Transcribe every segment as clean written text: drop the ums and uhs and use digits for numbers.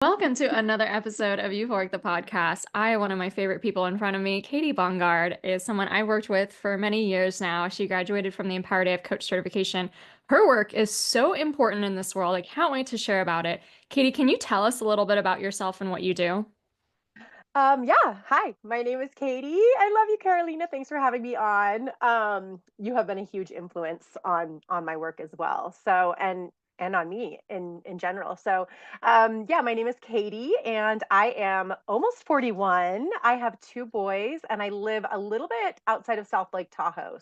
Welcome to another episode of Euphoric the podcast. One of my favorite people in front of me, Katie Bongard, is someone I worked with for many years now. She graduated from the Empowered AF Coach certification. Her work is so important in this world. I can't wait to share about it. Katie, can you tell us a little bit about yourself and what you do? Yeah. Hi, my name is Katie. I love you, Carolina. Thanks for having me on. You have been a huge influence on my work as well. And on me in general. Yeah, my name is Katie, and I am almost 41. I have two boys, and I live a little bit outside of South Lake Tahoe.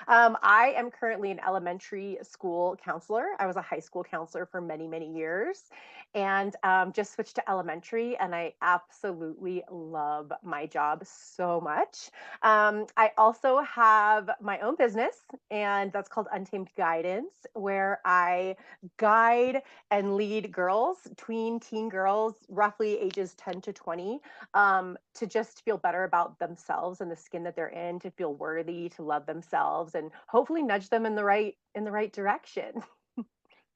I am currently an elementary school counselor. I was a high school counselor for many, many years and just switched to elementary. And I absolutely love my job so much. I also have my own business, and that's called Untamed Guidance, where I guide and lead girls, tween teen girls, roughly ages 10 to 20, to just feel better about themselves and the skin that they're in, to feel worthy, to love themselves, and hopefully nudge them in the right direction.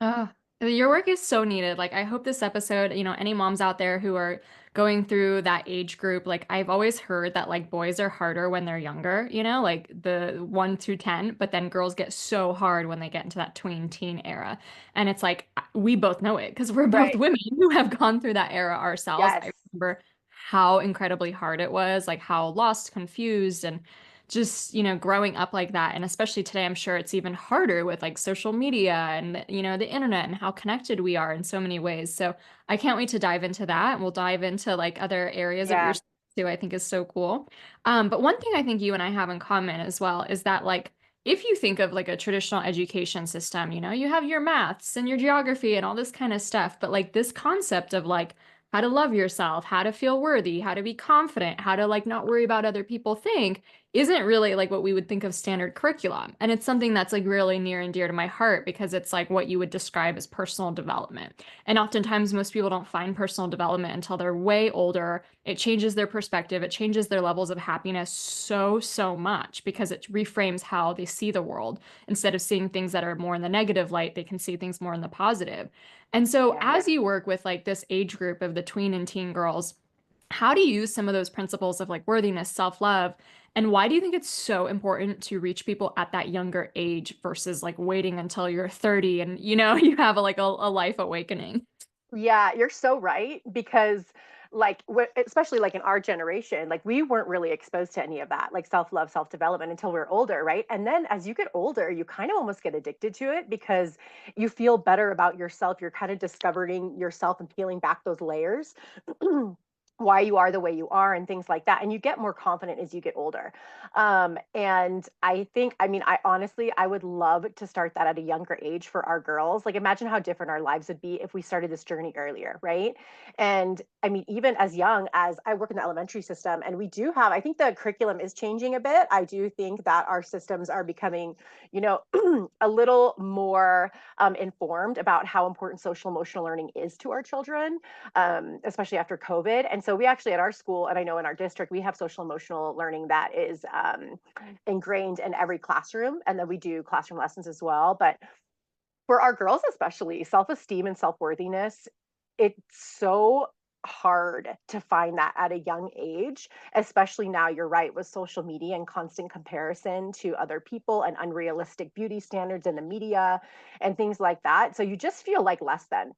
Oh, your work is so needed. Like, I hope this episode, any moms out there who are going through that age group, like, I've always heard that, like, boys are harder when they're younger, like the 1 through 10, but then girls get so hard when they get into that tween teen era. And it's like, we both know it because we're both Right. women who have gone through that era ourselves. Yes. I remember how incredibly hard it was, like, how lost, confused, and just, growing up like that. And especially today, I'm sure it's even harder with like social media and, the internet and how connected we are in so many ways. So I can't wait to dive into that. And we'll dive into like other areas of your Yeah. too, I think is so cool. But one thing I think you and I have in common as well is that like, if you think of like a traditional education system, you have your maths and your geography and all this kind of stuff, but like this concept of like how to love yourself, how to feel worthy, how to be confident, how to like not worry about other people think isn't really like what we would think of standard curriculum. And it's something that's like really near and dear to my heart because it's like what you would describe as personal development. And oftentimes, most people don't find personal development until they're way older. It changes their perspective, it changes their levels of happiness so, so much because it reframes how they see the world. Instead of seeing things that are more in the negative light, they can see things more in the positive. And so, Yeah. as you work with like this age group of the tween and teen girls, how do you use some of those principles of like worthiness, self-love, and why do you think it's so important to reach people at that younger age versus like waiting until you're 30 and you have a life awakening? Yeah, you're so right because especially like in our generation, like we weren't really exposed to any of that, like self-love, self-development until we are older, right? And then as you get older, you kind of almost get addicted to it because you feel better about yourself. You're kind of discovering yourself and peeling back those layers. Why you are the way you are and things like that, and you get more confident as you get older. And I honestly, I would love to start that at a younger age for our girls. Like, imagine how different our lives would be if we started this journey earlier, right? And I mean, even as young as I work in the elementary system, and we do have, I think the curriculum is changing a bit. I do think that our systems are becoming, you know a little more informed about how important social emotional learning is to our children, especially after COVID. And so we actually at our school, and I know in our district, we have social emotional learning that is ingrained in every classroom. And then we do classroom lessons as well. But for our girls, especially, self esteem and self worthiness, it's so hard to find that at a young age, especially now. You're right, with social media and constant comparison to other people and unrealistic beauty standards in the media and things like that. So you just feel like less than.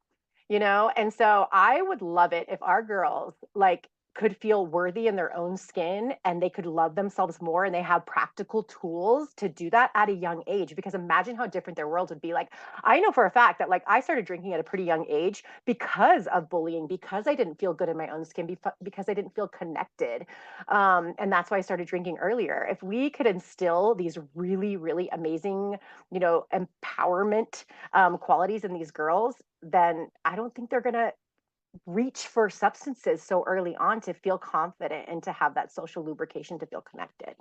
And so I would love it if our girls like could feel worthy in their own skin and they could love themselves more, and they have practical tools to do that at a young age, because imagine how different their world would be. Like, I know for a fact that like I started drinking at a pretty young age because of bullying, because I didn't feel good in my own skin, because I didn't feel connected. And that's why I started drinking earlier. If we could instill these really, really amazing, empowerment qualities in these girls, then I don't think they're going to reach for substances so early on to feel confident and to have that social lubrication to feel connected.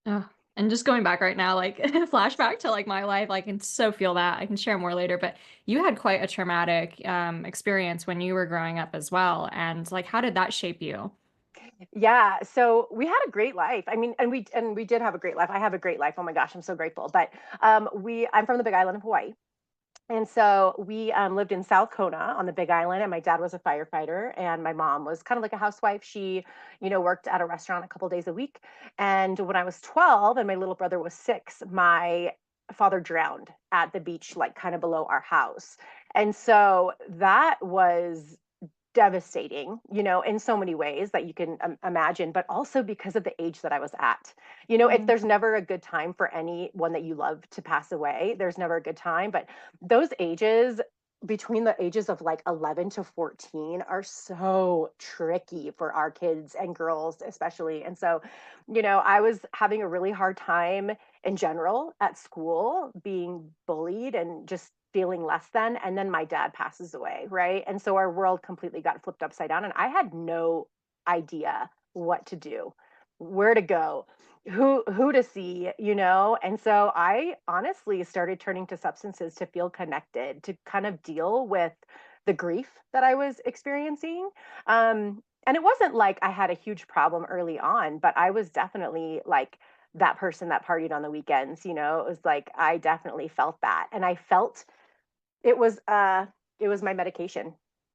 Oh, and just going back right now, like flashback to like my life, I can so feel that. I can share more later, but you had quite a traumatic experience when you were growing up as well. And like, how did that shape you? Yeah, so we had a great life. I mean, and we did have a great life. I have a great life. Oh my gosh, I'm so grateful. But I'm from the Big Island of Hawaii. And so we lived in South Kona on the Big Island, and my dad was a firefighter, and my mom was kind of like a housewife. She, worked at a restaurant a couple days a week. And when I was 12 and my little brother was 6, my father drowned at the beach, like kind of below our house. And so that was devastating, in so many ways that you can imagine, but also because of the age that I was at. If Mm. there's never a good time for anyone that you love to pass away, there's never a good time. But those ages, between the ages of like 11 to 14, are so tricky for our kids and girls, especially. And so, I was having a really hard time in general at school, being bullied and just feeling less than. And then my dad passes away, right? And so our world completely got flipped upside down, and I had no idea what to do, where to go, who to see, and so I honestly started turning to substances to feel connected, to kind of deal with the grief that I was experiencing. And it wasn't like I had a huge problem early on, but I was definitely like that person that partied on the weekends. It was like I definitely felt that, and I felt it was my medication,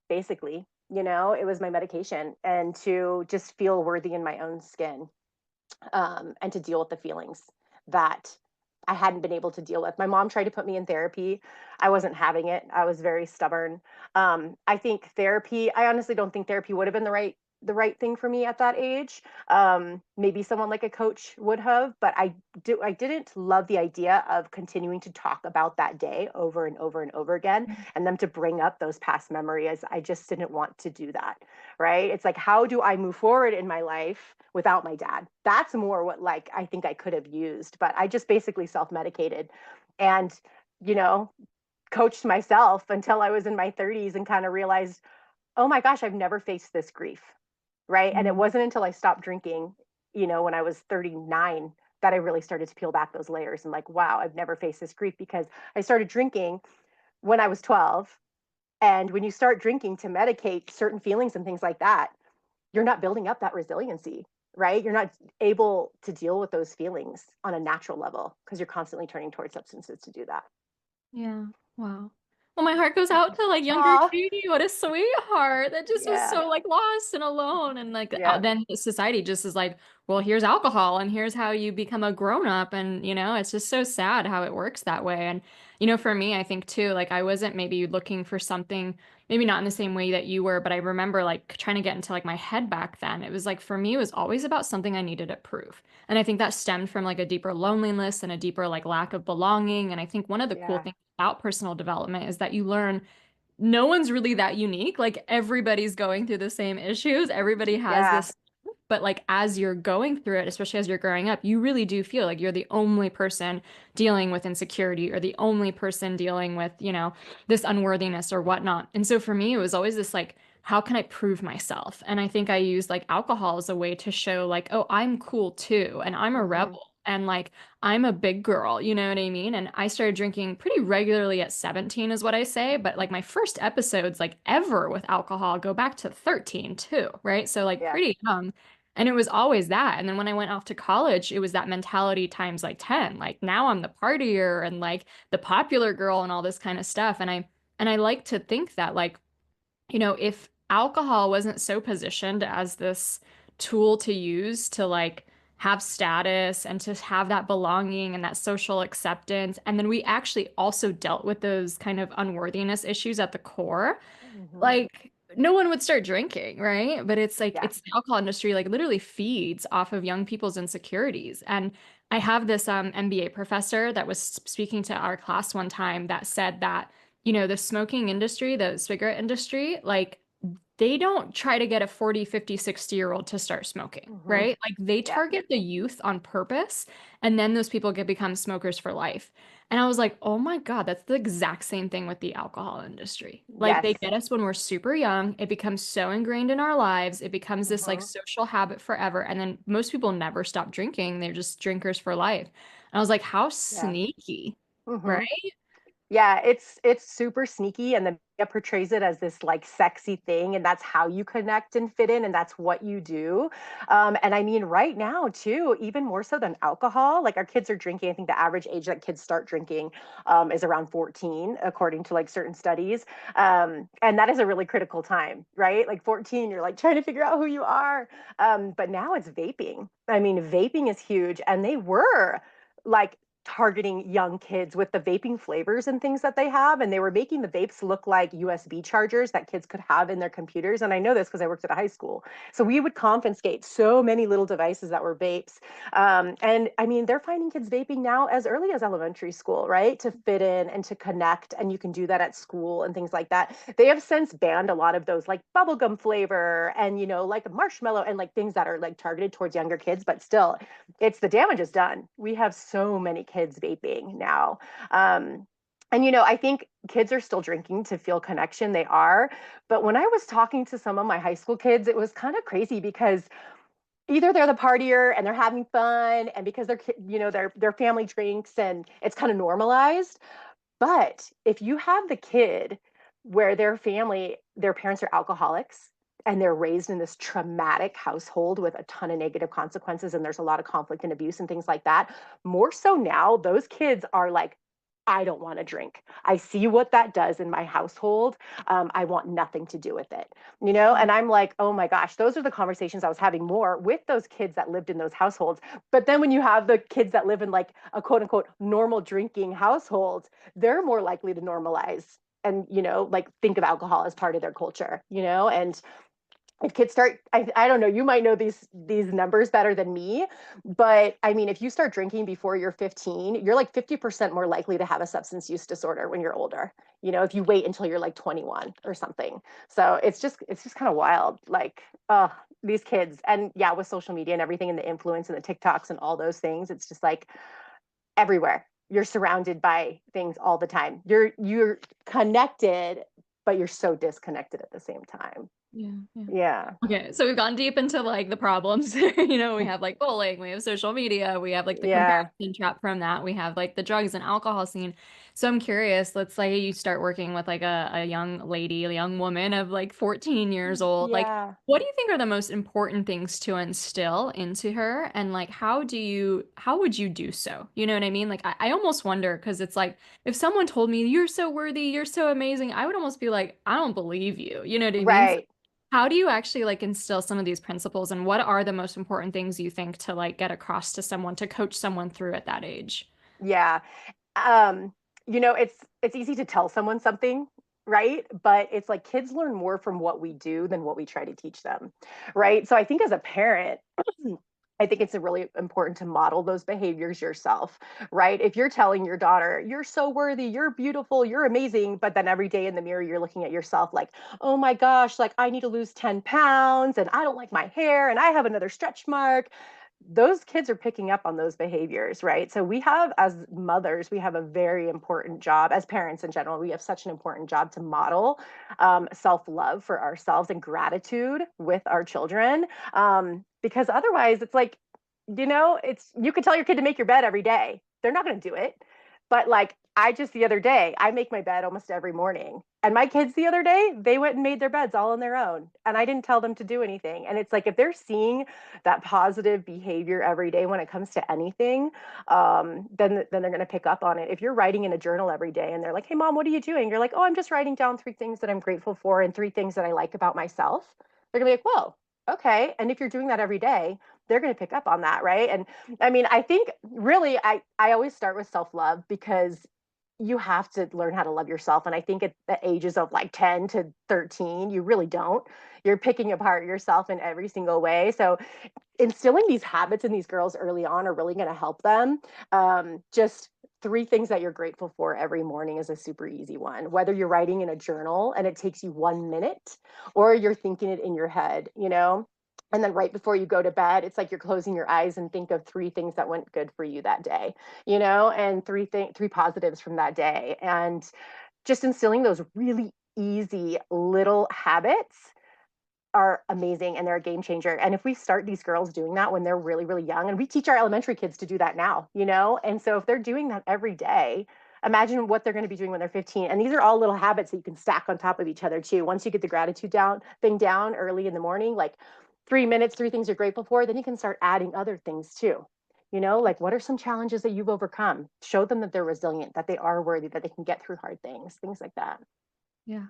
basically. It was my medication, and to just feel worthy in my own skin, and to deal with the feelings that I hadn't been able to deal with. My mom tried to put me in therapy. I wasn't having it. I was very stubborn. I think therapy, I honestly don't think therapy would have been the right thing for me at that age. Maybe someone like a coach would have, but I didn't love the idea of continuing to talk about that day over and over and over again, and them to bring up those past memories. I just didn't want to do that. Right? It's like, how do I move forward in my life without my dad? That's more what, like, I think I could have used, but I just basically self-medicated and, you know, coached myself until I was in my 30s and kind of realized, oh my gosh, I've never faced this grief. Right? And it Mm. wasn't until I stopped drinking, when I was 39, that I really started to peel back those layers and like, wow, I've never faced this grief, because I started drinking when I was 12. And when you start drinking to medicate certain feelings and things like that, you're not building up that resiliency, right? You're not able to deal with those feelings on a natural level because you're constantly turning towards substances to do that. Yeah. Wow. Well, my heart goes out to like younger Oh, Katie. What a sweetheart. That just was yeah. so like lost and alone. And like Yeah. then society just is like, well, here's alcohol and here's how you become a grown up. And, it's just so sad how it works that way. And, for me, I think too, like I wasn't maybe looking for something, maybe not in the same way that you were, but I remember like trying to get into like my head back then. It was like for me, it was always about something I needed to prove. And I think that stemmed from like a deeper loneliness and a deeper like lack of belonging. And I think one of the cool Yeah. things about personal development is that you learn no one's really that unique. Like everybody's going through the same issues. Everybody has Yeah. this, but like as you're going through it, especially as you're growing up, you really do feel like you're the only person dealing with insecurity or the only person dealing with, this unworthiness or whatnot. And so for me, it was always this like, how can I prove myself? And I think I used like alcohol as a way to show like, oh, I'm cool too, and I'm a Hmm. rebel. And like, I'm a big girl, you know what I mean? And I started drinking pretty regularly at 17 is what I say, but like my first episodes like ever with alcohol go back to 13 too, right? So like Yeah. pretty young. And it was always that. And then when I went off to college, it was that mentality times like 10. Like now I'm the partier and like the popular girl and all this kind of stuff. And I like to think that like, if alcohol wasn't so positioned as this tool to use to like have status and to have that belonging and that social acceptance, and then we actually also dealt with those kind of unworthiness issues at the core, Hmm. like no one would start drinking, right? But it's like Yeah. it's the alcohol industry like literally feeds off of young people's insecurities. And I have this MBA professor that was speaking to our class one time that said that, the smoking industry, the cigarette industry, like they don't try to get a 40, 50, 60-year-old to start smoking, Hmm. right? Like they Yeah. target the youth on purpose, and then those people get become smokers for life. And I was like, oh my God, that's the exact same thing with the alcohol industry. Like Yes. they get us when we're super young. It becomes so ingrained in our lives. It becomes this like Hmm. social habit forever. And then most people never stop drinking. They're just drinkers for life. And I was like, how Yeah. sneaky, right? Hmm. Yeah, it's super sneaky, and the media portrays it as this like sexy thing, and that's how you connect and fit in, and that's what you do. And I mean, right now too, even more so than alcohol, like our kids are drinking. I think the average age that kids start drinking is around 14, according to like certain studies. And that is a really critical time, right? Like 14, you're like trying to figure out who you are. But now it's vaping. I mean, vaping is huge, and they were like targeting young kids with the vaping flavors and things that they have. And they were making the vapes look like USB chargers that kids could have in their computers. And I know this because I worked at a high school. So we would confiscate so many little devices that were vapes. And I mean, they're finding kids vaping now as early as elementary school, right? To fit in and to connect. And you can do that at school and things like that. They have since banned a lot of those like bubblegum flavor and, like marshmallow and like things that are like targeted towards younger kids. But still, it's the damage is done. We have so many kids vaping now. And I think kids are still drinking to feel connection. They are. But when I was talking to some of my high school kids, it was kind of crazy because either they're the partier and they're having fun, and because their family drinks and it's kind of normalized. But if you have the kid where their parents are alcoholics, and they're raised in this traumatic household with a ton of negative consequences, and there's a lot of conflict and abuse and things like that, more so now, those kids are like, I don't want to drink. I see what that does in my household. I want nothing to do with it. And I'm like, oh my gosh, those are the conversations I was having more with those kids that lived in those households. But then when you have the kids that live in like a quote unquote normal drinking household, they're more likely to normalize and like think of alcohol as part of their culture. And if kids start, I don't know, you might know these numbers better than me, but I mean, if you start drinking before you're 15, you're like 50% more likely to have a substance use disorder when you're older. If you wait until you're like 21 or something. So it's just kind of wild, like these kids. And yeah, with social media and everything and the influence and the TikToks and all those things, it's just like everywhere. You're surrounded by things all the time. You're connected, but you're so disconnected at the same time. Yeah, yeah. Yeah. Okay, so we've gone deep into like the problems. We have like bullying, we have social media, we have like the Yeah. comparison trap from that, we have like the drugs and alcohol scene. So I'm curious, let's say you start working with like a young lady, a young woman of like 14 years old. Like, Yeah. what do you think are the most important things to instill into her? And like, how would you do so? You know what I mean? Like, I almost wonder because it's like, if someone told me you're so worthy, you're so amazing, I would almost be like, I don't believe you. You know what I mean? Right. How do you actually like instill some of these principles and what are the most important things you think to like get across to someone to coach someone through at that age? Yeah. Um, it's easy to tell someone something, right? But it's like kids learn more from what we do than what we try to teach them, right? So I think as a parent, I think it's really important to model those behaviors yourself, right? If you're telling your daughter, you're so worthy, you're beautiful, you're amazing, but then every day in the mirror, you're looking at yourself like, oh my gosh, like I need to lose 10 pounds and I don't like my hair and I have another stretch mark. Those kids are picking up on those behaviors, right? So we have, as mothers, we have a very important job, as parents in general, we have such an important job to model self-love for ourselves and gratitude with our children. Because otherwise it's like, it's you could tell your kid to make your bed every day. They're not going to do it. But like I just the other day, I make my bed almost every morning. And my kids the other day, they went and made their beds all on their own. And I didn't tell them to do anything. And it's like if they're seeing that positive behavior every day when it comes to anything, then they're going to pick up on it. If you're writing in a journal every day and they're like, "Hey, mom, what are you doing?" You're like, "Oh, I'm just writing down 3 things that I'm grateful for and 3 things that I like about myself." They're going to be like, "Whoa, okay." And if you're doing that every day, they're going to pick up on that, right? And I mean, I think really, I always start with self love because you have to learn how to love yourself. And I think at the ages of like 10 to 13, you really don't. You're picking apart yourself in every single way. So instilling these habits in these girls early on are really going to help them. Just 3 things that you're grateful for every morning is a super easy one. Whether you're writing in a journal and it takes you 1 minute, or you're thinking it in your head. And then right before you go to bed, it's like you're closing your eyes and think of 3 things that went good for you that day, and three positives from that day. And just instilling those really easy little habits are amazing, and they're a game changer. And if we start these girls doing that when they're really, really young, and we teach our elementary kids to do that now. And so if they're doing that every day, Imagine what they're going to be doing when they're 15. And these are all little habits that you can stack on top of each other too. Once you get the gratitude down early in the morning, like 3 minutes, three things you're grateful for, then you can start adding other things too. Like what are some challenges that you've overcome? Show them that they're resilient, that they are worthy, that they can get through hard things like that. Yeah.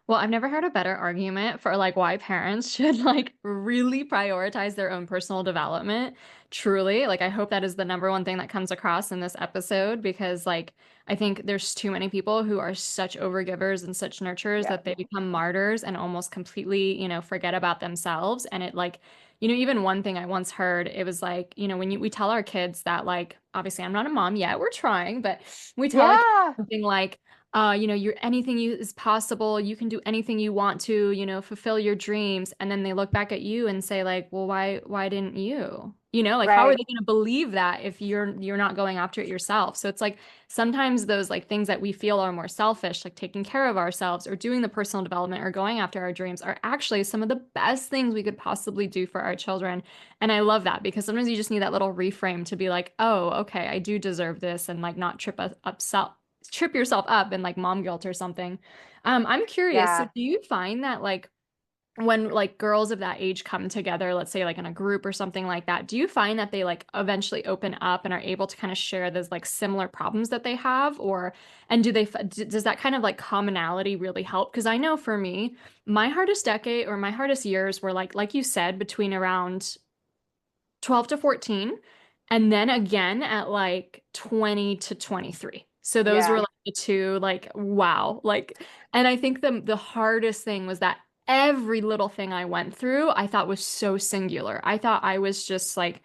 Well, I've never heard a better argument for like why parents should like really prioritize their own personal development. Truly, like I hope that is the number one thing that comes across in this episode because like I think there's too many people who are such overgivers and such nurturers Yeah. that they become martyrs and almost completely, forget about themselves. And it like, even one thing I once heard, it was like, when we tell our kids that like, obviously I'm not a mom yet, we're trying, but we tell our kids Yeah. something like you're anything you is possible. You can do anything you want to, fulfill your dreams. And then they look back at you and say like, well, why didn't you? Like how are Right. they going to believe that if you're not going after it yourself? So it's like sometimes those like things that we feel are more selfish, like taking care of ourselves or doing the personal development or going after our dreams are actually some of the best things we could possibly do for our children. And I love that because sometimes you just need that little reframe to be like, oh, okay, I do deserve this and like not trip yourself up in like mom guilt or something. I'm curious, so Yeah. do you find that like when like girls of that age come together, let's say like in a group or something like that, do you find that they like eventually open up and are able to kind of share those like similar problems that they have or and does that kind of like commonality really help? Because I know for me, my hardest decade or my hardest years were like you said between around 12 to 14 and then again at like 20 to 23. So those were Yeah. like the two like wow. Like and I think the hardest thing was that every little thing I went through I thought was so singular. I thought I was just like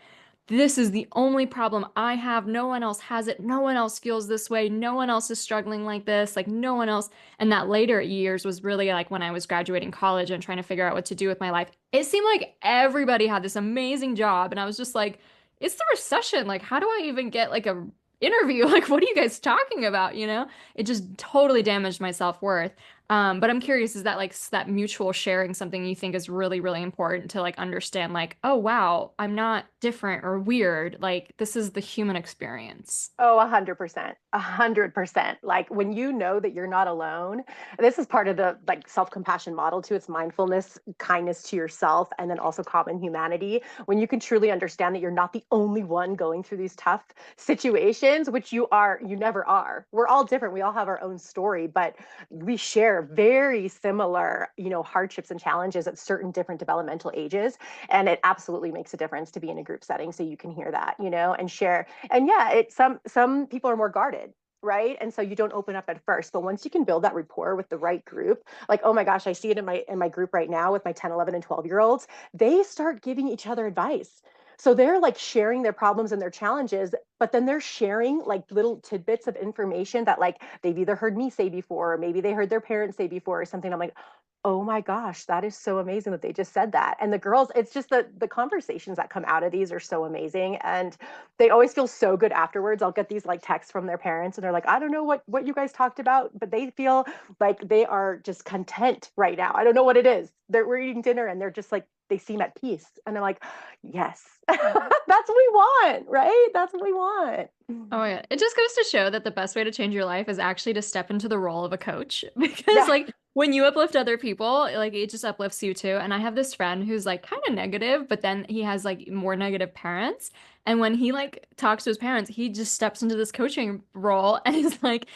this is the only problem I have. No one else has it. No one else feels this way. No one else is struggling like this. Like no one else. And that later years was really like when I was graduating college and trying to figure out what to do with my life. It seemed like everybody had this amazing job. And I was just like, it's the recession. Like, how do I even get like a interview? Like, what are you guys talking about? It just totally damaged my self-worth. But I'm curious, is that like that mutual sharing something you think is really, really important to like understand like, oh wow, I'm not different or weird. Like this is the human experience. Oh, 100%, 100%. Like when you know that you're not alone, this is part of the like self-compassion model too. It's mindfulness, kindness to yourself, and then also common humanity. When you can truly understand that you're not the only one going through these tough situations, which you never are. We're all different. We all have our own story, but we share very similar, hardships and challenges at certain different developmental ages. And it absolutely makes a difference to be in a group setting so you can hear that, and share. And yeah, some people are more guarded, right? And so you don't open up at first, but once you can build that rapport with the right group, like oh my gosh, I see it in my group right now with my 10, 11 and 12-year-olds. They start giving each other advice. So they're like sharing their problems and their challenges, but then they're sharing like little tidbits of information that like they've either heard me say before, or maybe they heard their parents say before or something. I'm like, oh my gosh, that is so amazing that they just said that. And the girls, it's just the conversations that come out of these are so amazing. And they always feel so good afterwards. I'll get these like texts from their parents and they're like, I don't know what you guys talked about, but they feel like they are just content right now. I don't know what it is. We're eating dinner and they're just like, they seem at peace. And I'm like, yes, that's what we want, right? That's what we want. Oh yeah. It just goes to show that the best way to change your life is actually to step into the role of a coach because Yeah. like when you uplift other people, like it just uplifts you too. And I have this friend who's like kind of negative, but then he has like more negative parents. And when he like talks to his parents, he just steps into this coaching role and is like,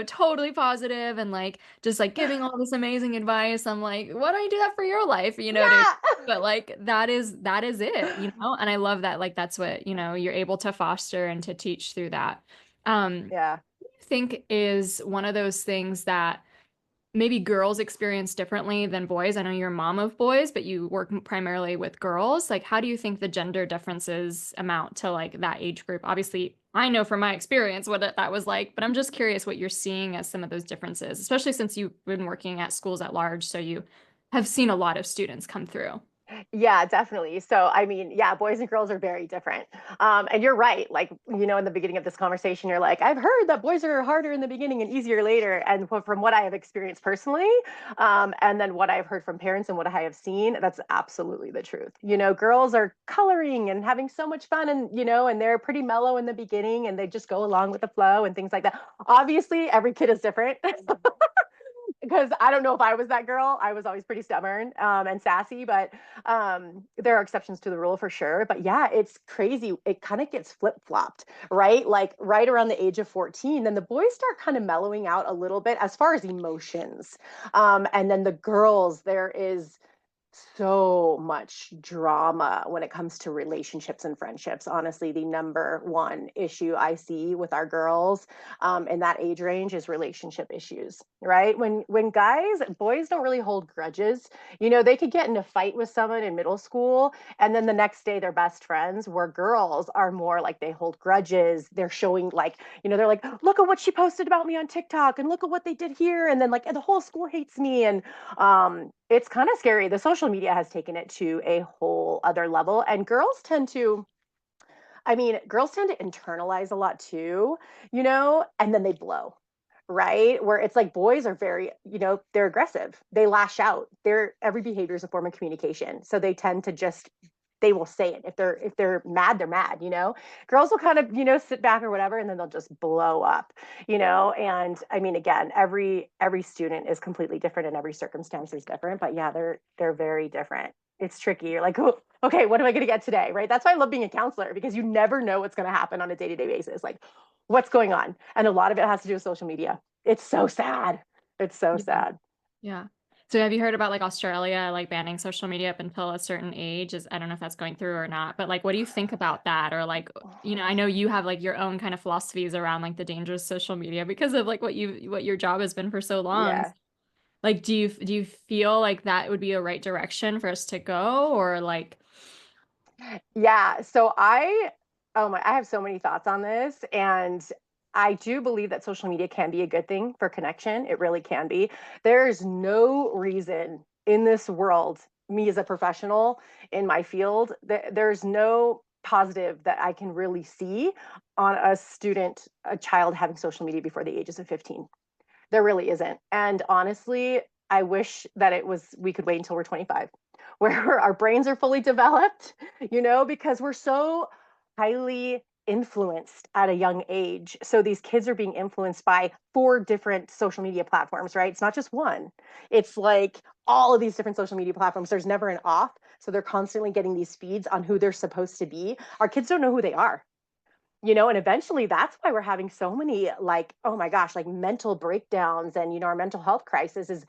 totally positive and like just like giving all this amazing advice. I'm like, why don't you do that for your life? You know what I mean? Yeah. But like that is it, and I love that like that's what you're able to foster and to teach through that. Yeah. What do you think is one of those things that maybe girls experience differently than boys? I know you're a mom of boys, but you work primarily with girls. Like, how do you think the gender differences amount to like that age group? Obviously, I know from my experience what that was like, but I'm just curious what you're seeing as some of those differences, especially since you've been working at schools at large, so you have seen a lot of students come through. Yeah, definitely. So, I mean, yeah, boys and girls are very different. And you're right. Like, in the beginning of this conversation, you're like, I've heard that boys are harder in the beginning and easier later. And from what I have experienced personally, and then what I've heard from parents and what I have seen, that's absolutely the truth. Girls are coloring and having so much fun and they're pretty mellow in the beginning and they just go along with the flow and things like that. Obviously, every kid is different. Because I don't know if I was that girl. I was always pretty stubborn and sassy, but there are exceptions to the rule for sure. But yeah, it's crazy. It kind of gets flip flopped, right? Like right around the age of 14, then the boys start kind of mellowing out a little bit as far as emotions. And then the girls, there is so much drama when it comes to relationships and friendships. Honestly, the number one issue I see with our girls in that age range is relationship issues, right? When boys don't really hold grudges. They could get in a fight with someone in middle school, and then the next day they're best friends. Where girls are more like they hold grudges. They're showing like, they're like, look at what she posted about me on TikTok, and look at what they did here, and then like the whole school hates me, and it's kind of scary. The social media has taken it to a whole other level, and girls tend to internalize a lot too, and then they blow, right? Where it's like boys are very, they're aggressive. They lash out. Every behavior is a form of communication. So they tend to just they will say it. If they're mad, they're mad, Girls will kind of, sit back or whatever, and then they'll just blow up, and I mean, again, every student is completely different and every circumstance is different, but yeah, they're very different. It's tricky. You're like, oh, okay, what am I going to get today? Right. That's why I love being a counselor, because you never know what's going to happen on a day-to-day basis. Like, what's going on? And a lot of it has to do with social media. It's so sad. It's so Yeah. sad. Yeah. So have you heard about like Australia like banning social media up until a certain age? Is I don't know if that's going through or not, but like what do you think about that? Or like, I know you have like your own kind of philosophies around like the dangers of social media because of like what your job has been for so long. Yeah. Like do you feel like that would be a right direction for us to go or like Yeah. I have so many thoughts on this. And I do believe that social media can be a good thing for connection. It really can be. There's no reason in this world, me as a professional in my field, there's no positive that I can really see on a child having social media before the ages of 15. There really isn't. And honestly, I wish that we could wait until we're 25, where our brains are fully developed, because we're so highly influenced at a young age. So these kids are being influenced by four different social media platforms, right? It's not just one. It's like all of these different social media platforms. There's never an off. So they're constantly getting these feeds on who they're supposed to be. Our kids don't know who they are, and eventually that's why we're having so many, like, oh my gosh, like mental breakdowns and our mental health crisis is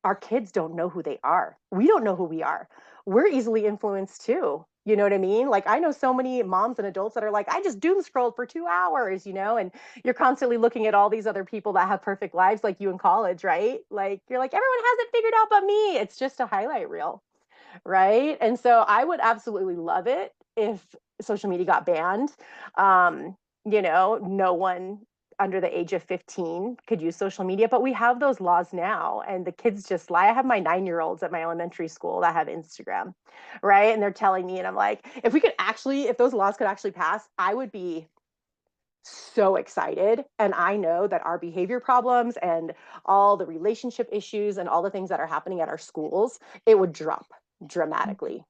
our kids don't know who they are. We don't know who we are. We're easily influenced too. You know what I mean? Like, I know so many moms and adults that are like, I just doom scrolled for 2 hours, and you're constantly looking at all these other people that have perfect lives like you in college, right? Like, you're like, everyone has it figured out but me. It's just a highlight reel, right? And so I would absolutely love it if social media got banned. No one under the age of 15 could use social media, but we have those laws now, and the kids just lie. I have my 9-year-olds at my elementary school that have Instagram, right? And they're telling me, and I'm like, if those laws could actually pass, I would be so excited. And I know that our behavior problems and all the relationship issues and all the things that are happening at our schools, it would drop dramatically.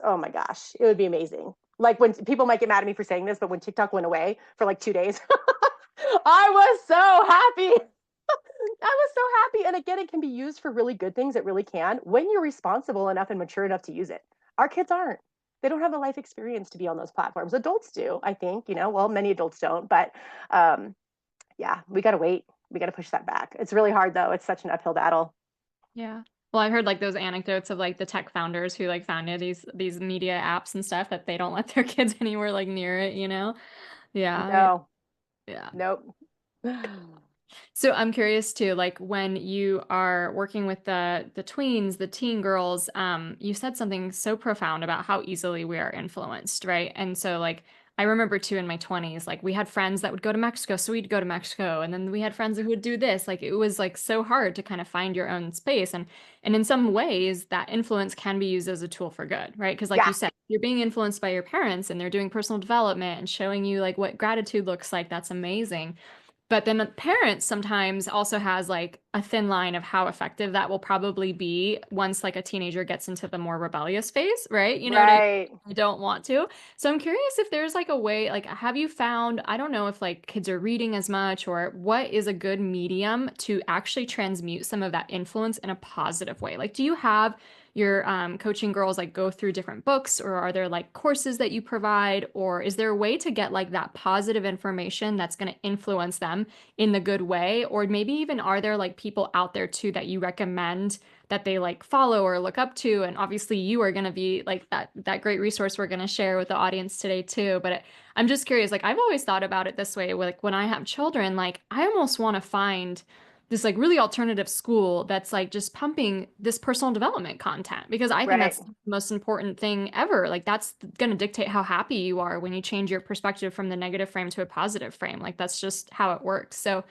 Oh my gosh, it would be amazing. Like, when people might get mad at me for saying this, but when TikTok went away for like 2 days, I was so happy. I was so happy. And again, it can be used for really good things. It really can, when you're responsible enough and mature enough to use it. Our kids aren't. They don't have the life experience to be on those platforms. Adults do, I think, well, many adults don't, but yeah, we got to wait. We got to push that back. It's really hard though. It's such an uphill battle. yeah. Well, I've heard like those anecdotes of like the tech founders who like founded these media apps and stuff that they don't let their kids anywhere like near it. Yeah, No, yeah. nope. So I'm curious too, like when you are working with the tweens, the teen girls, you said something so profound about how easily we are influenced, right? And so like I remember too in my 20s, like we had friends that would go to Mexico, so we'd go to Mexico, and then we had friends who would do this. Like it was like so hard to kind of find your own space, and in some ways that influence can be used as a tool for good, right? Because like you Yeah, said, you're being influenced by your parents and they're doing personal development and showing you like what gratitude looks like. That's amazing. But then the parents sometimes also has like a thin line of how effective that will probably be once like a teenager gets into the more rebellious phase, right? You know what I right. I don't want to. So I'm curious if there's like a way, like have you found, I don't know if like kids are reading as much or what is a good medium to actually transmute some of that influence in a positive way? Like do you have your coaching girls like go through different books or are there like courses that you provide or is there a way to get like that positive information that's going to influence them in the good way or maybe even are there like people out there too that you recommend that they like follow or look up to and obviously you are going to be like that great resource we're going to share with the audience today too but I'm just curious like I've always thought about it this way like when I have children like I almost want to find this like really alternative school that's like just pumping this personal development content because I think Right. that's the most important thing ever. Like that's going to dictate how happy you are when you change your perspective from the negative frame to a positive frame. Like that's just how it works. So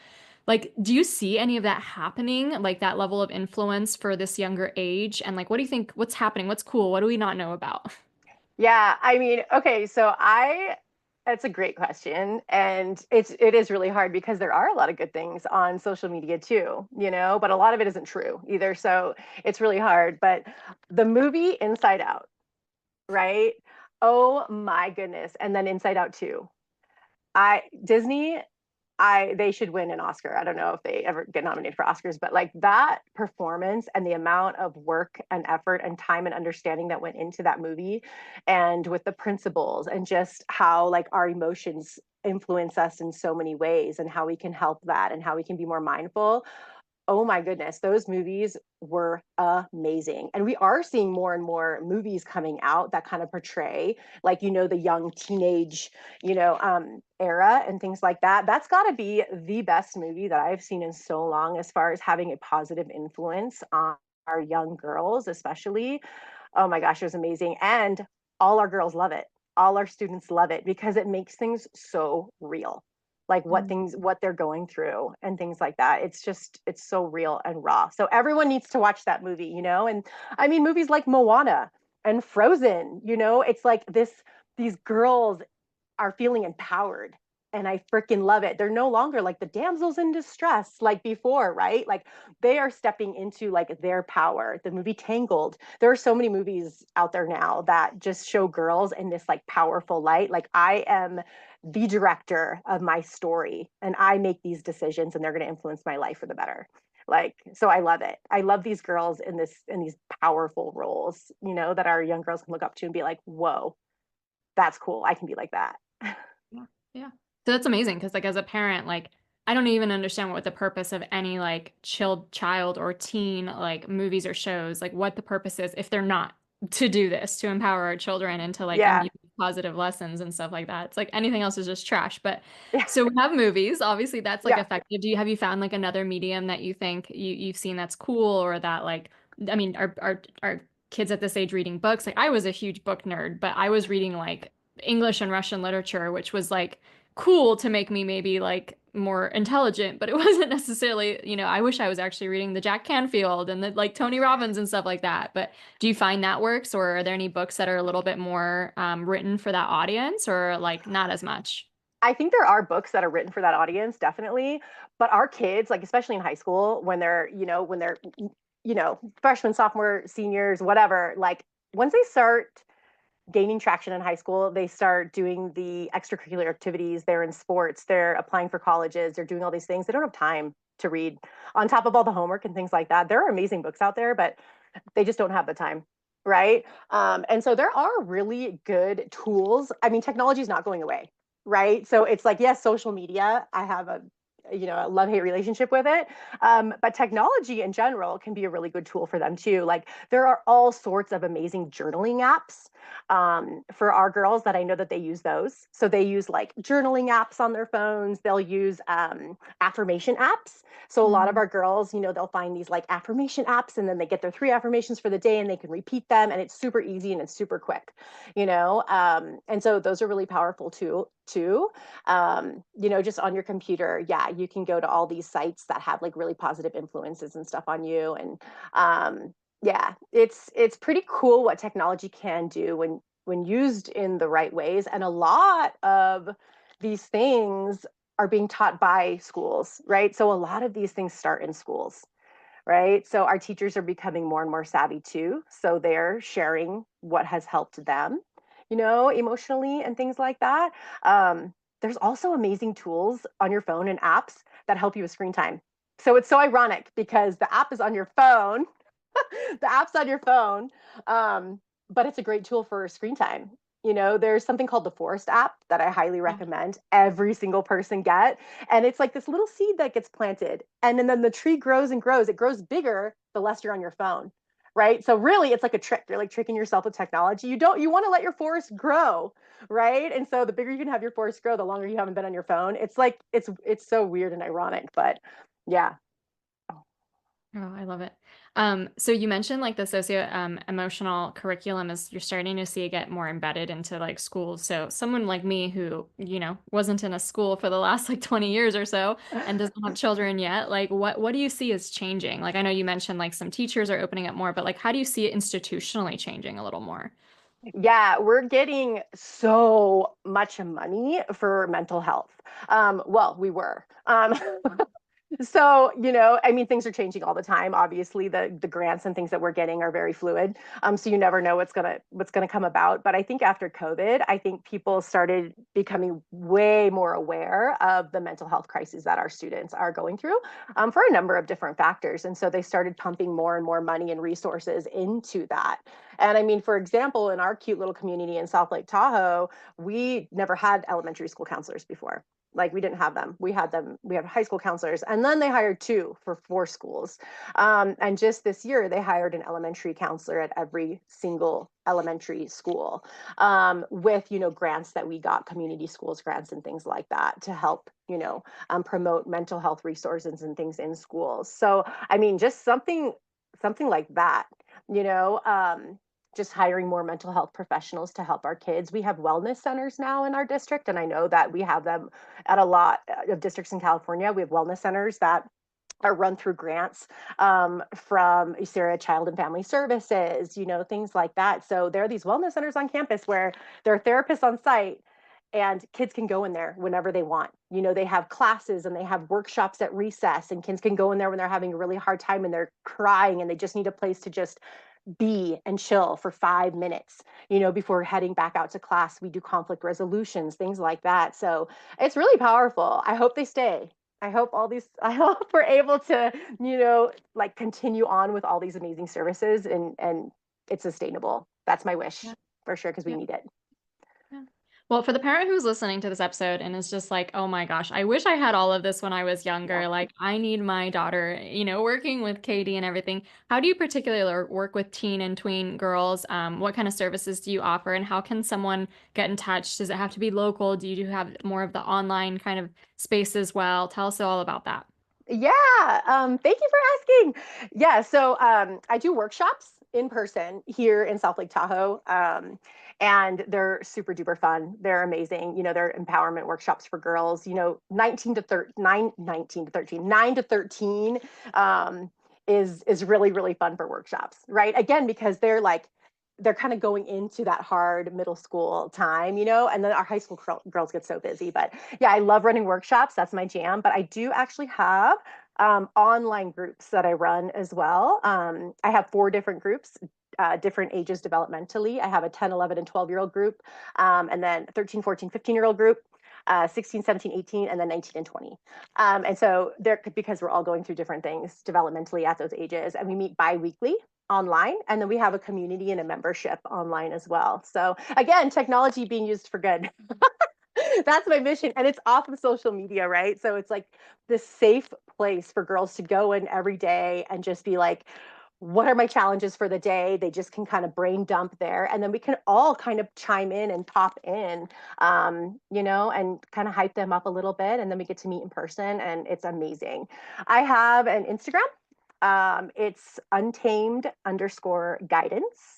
like do you see any of that happening? Like that level of influence for this younger age? And like what do you think what's happening? What's cool? What do we not know about? Yeah, I mean, okay, so I that's a great question. And it is really hard because there are a lot of good things on social media too, but a lot of it isn't true either. So it's really hard. But the movie Inside Out, right? Oh my goodness. And then Inside Out 2. Disney, they should win an Oscar. I don't know if they ever get nominated for Oscars, but like that performance and the amount of work and effort and time and understanding that went into that movie and with the principles and just how like our emotions influence us in so many ways and how we can help that and how we can be more mindful. Oh my goodness, those movies were amazing. And we are seeing more and more movies coming out that kind of portray, like, the young teenage, era and things like that. That's got to be the best movie that I've seen in so long as far as having a positive influence on our young girls, especially. Oh my gosh, it was amazing. And all our girls love it. All our students love it because it makes things so real, like what they're going through and things like that. It's so real and raw. So everyone needs to watch that movie. And I mean movies like Moana and Frozen, it's like these girls are feeling empowered. And I freaking love it. They're no longer like the damsels in distress like before, right? Like they are stepping into like their power. The movie Tangled. There are so many movies out there now that just show girls in this like powerful light. Like I am the director of my story and I make these decisions and they're going to influence my life for the better. Like, so I love it. I love these girls in these powerful roles, that our young girls can look up to and be like, whoa, that's cool. I can be like that. Yeah. Yeah. So that's amazing because like as a parent, like I don't even understand what the purpose of any like chilled child or teen like movies or shows, like what the purpose is if they're not to do this, to empower our children and to like Yeah. imbue positive lessons and stuff like that. It's like anything else is just trash. But Yeah. so we have movies, obviously that's like Yeah. effective. Have you found like another medium that you think you've seen that's cool or that like I mean, are kids at this age reading books? Like I was a huge book nerd, but I was reading like English and Russian literature, which was like cool to make me maybe like more intelligent, but it wasn't necessarily, I wish I was actually reading the Jack Canfield and the like Tony Robbins and stuff like that. But do you find that works, or are there any books that are a little bit more written for that audience, or like not as much? I think there are books that are written for that audience, definitely. But our kids, like especially in high school, when they're freshmen, sophomore, seniors, whatever, like once they start gaining traction in high school, they start doing the extracurricular activities, they're in sports, they're applying for colleges, they're doing all these things. They don't have time to read on top of all the homework and things like that. There are amazing books out there, but they just don't have the time. Right. And so there are really good tools. I mean, technology is not going away. Right. So it's like, yes, social media. I have a love-hate relationship with it. But technology in general can be a really good tool for them too. Like there are all sorts of amazing journaling apps for our girls that I know that they use those. So they use like journaling apps on their phones. They'll use affirmation apps. So a lot of Mm. our girls, they'll find these like affirmation apps and then they get their 3 affirmations for the day and they can repeat them and it's super easy and it's super quick, and so those are really powerful too. Just on your computer, yeah, you can go to all these sites that have like really positive influences and stuff on you. And yeah, it's pretty cool what technology can do when used in the right ways. And a lot of these things are being taught by schools, right? So a lot of these things start in schools, right? So our teachers are becoming more and more savvy too. So they're sharing what has helped them, emotionally and things like that. There's also amazing tools on your phone and apps that help you with screen time. So it's so ironic because the app is on your phone, the app's on your phone, but it's a great tool for screen time. There's something called the Forest app that I highly recommend every single person get. And it's like this little seed that gets planted. And then the tree grows and grows. It grows bigger the less you're on your phone. Right. So really it's like a trick. You're like tricking yourself with technology. You want to let your forest grow. Right. And so the bigger you can have your forest grow, the longer you haven't been on your phone. It's like it's so weird and ironic, but yeah. Oh, I love it. So you mentioned like the socio emotional curriculum is you're starting to see it get more embedded into like schools. So someone like me who, wasn't in a school for the last like 20 years or so and doesn't have children yet, like what do you see is changing? Like I know you mentioned like some teachers are opening up more, but like how do you see it institutionally changing a little more? Yeah, we're getting so much money for mental health. Well, we were. So, I mean, things are changing all the time. Obviously, the grants and things that we're getting are very fluid. So you never know what's gonna come about. But I think after COVID, I think people started becoming way more aware of the mental health crises that our students are going through, for a number of different factors. And so they started pumping more and more money and resources into that. And I mean, for example, in our cute little community in South Lake Tahoe, we never had elementary school counselors before. Like we didn't have them. We had high school counselors, and then they hired two for 4 schools. And just this year, they hired an elementary counselor at every single elementary school, with grants that we got, community schools grants and things like that to help promote mental health resources and things in schools. So I mean, just something like that, you know. Just hiring more mental health professionals to help our kids. We have wellness centers now in our district, and I know that we have them at a lot of districts in California. We have wellness centers that are run through grants, from USERA Child and Family Services, things like that. So there are these wellness centers on campus where there are therapists on site and kids can go in there whenever they want. They have classes and they have workshops at recess, and kids can go in there when they're having a really hard time and they're crying and they just need a place to just be and chill for 5 minutes, before heading back out to class. We do conflict resolutions, things like that. So it's really powerful. I hope they stay. I hope we're able to, like continue on with all these amazing services and it's sustainable. That's my wish Yeah. for sure, because we Yeah. need it. Yeah. Well, for the parent who's listening to this episode and is just like, oh my gosh, I wish I had all of this when I was Yeah. younger. Like, I need my daughter, working with Katie and everything. How do you particularly work with teen and tween girls? What kind of services do you offer, and how can someone get in touch? Does it have to be local? Do you have more of the online kind of space as well? Tell us all about that. Yeah, thank you for asking. Yeah, so I do workshops in person here in South Lake Tahoe, and they're super duper fun. They're amazing. They're empowerment workshops for girls. 19 to 13, 19 to 13, 9 to 13, is really really fun for workshops, right? Again, because they're kind of going into that hard middle school time, and then our high school girls get so busy. But yeah, I love running workshops. That's my jam. But I do actually have online groups that I run as well. I have 4 different groups, different ages developmentally. I have a 10, 11, and 12-year-old group, and then 13, 14, 15-year-old group. 16, 17, 18, and then 19 and 20. And so because we're all going through different things developmentally at those ages, and we meet bi-weekly online, and then we have a community and a membership online as well. So again, technology being used for good. That's my mission. And it's off of social media, right? So it's like this safe place for girls to go in every day and just be like, what are my challenges for the day? They just can kind of brain dump there. And then we can all kind of chime in and pop in, and kind of hype them up a little bit. And then we get to meet in person, and it's amazing. I have an Instagram. It's untamed underscore guidance.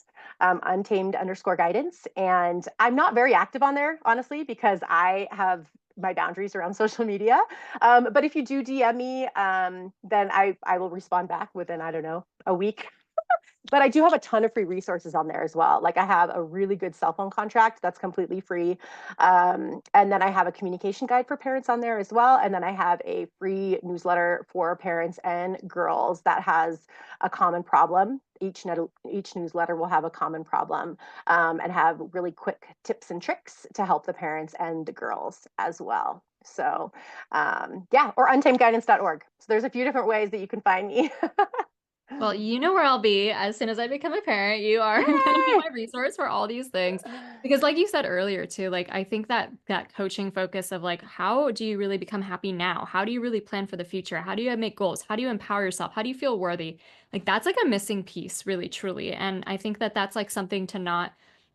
And I'm not very active on there, honestly, because I have my boundaries around social media. But if you do DM me, then I will respond back within, I don't know, a week. But I do have a ton of free resources on there as well. Like I have a really good cell phone contract that's completely free. And then I have a communication guide for parents on there as well. And then I have a free newsletter for parents and girls that has a common problem. Each newsletter will have a common problem, and have really quick tips and tricks to help the parents and the girls as well. So, yeah, or untamedguidance.org. So there's a few different ways that you can find me. Well, you know where I'll be as soon as I become a parent. You are going to be Yay! my resource for all these things. Because like you said earlier too, like I think that that coaching focus of like how do you really become happy now? How do you really plan for the future? How do you make goals? How do you empower yourself? How do you feel worthy? Like that's like a missing piece, really truly. And I think that that's like something to not,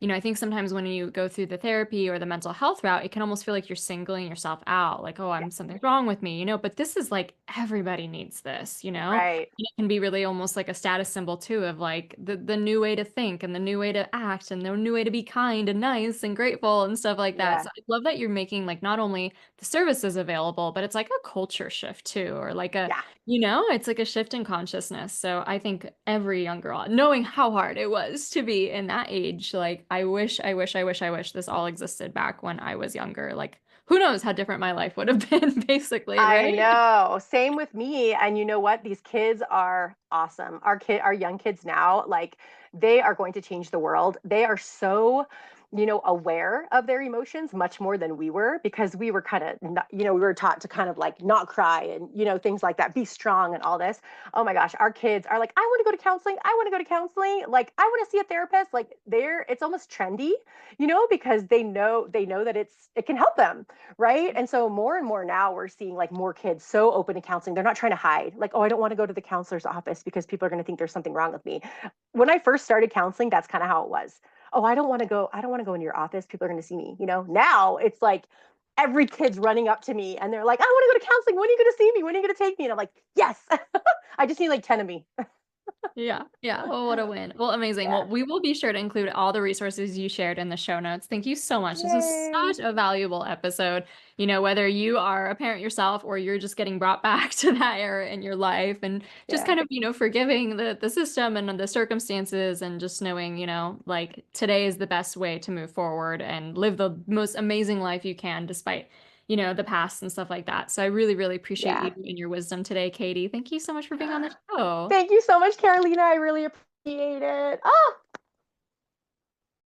I think sometimes when you go through the therapy or the mental health route, it can almost feel like you're singling yourself out, like, oh, Yeah, I'm something's wrong with me, but this is like everybody needs this. right. It can be really almost like a status symbol too of like the new way to think and the new way to act and the new way to be kind and nice and grateful and stuff like that. Yeah, So I love that you're making like not only the services available, but it's like a culture shift too, or like yeah. it's like a shift in consciousness. So I think every young girl, knowing how hard it was to be in that age, like I wish this all existed back when I was younger. Like who knows how different my life would have been, basically, I right? know. Same with me. And you know what? These kids are awesome. Our young kids now, like they are going to change the world. They are so, aware of their emotions much more than we were, because we were kind of, we were taught to kind of like not cry and, things like that, be strong and all this. Oh my gosh, our kids are like, I want to go to counseling. I want to go to counseling. Like, I want to see a therapist. Like it's almost trendy, because they know that it can help them, right? And so more and more now we're seeing like more kids so open to counseling. They're not trying to hide, like, oh, I don't want to go to the counselor's office because people are going to think there's something wrong with me. When I first started counseling, that's kind of how it was. Oh, I don't want to go into your office. People are going to see me. Now it's like every kid's running up to me and they're like, I want to go to counseling. When are you going to see me? When are you going to take me? And I'm like, yes. I just need like 10 of me. Yeah, yeah. Well, what a win. Well, amazing. Yeah. Well, we will be sure to include all the resources you shared in the show notes. Thank you so much. This was Yay. such a valuable episode. Whether you are a parent yourself or you're just getting brought back to that era in your life and just Yeah. kind of, forgiving the system and the circumstances and just knowing, like today is the best way to move forward and live the most amazing life you can despite, the past and stuff like that. So I really, really appreciate you Yeah. and your wisdom today, Katie. Thank you so much for being on the show. Thank you so much, Carolina. I really appreciate it. Oh,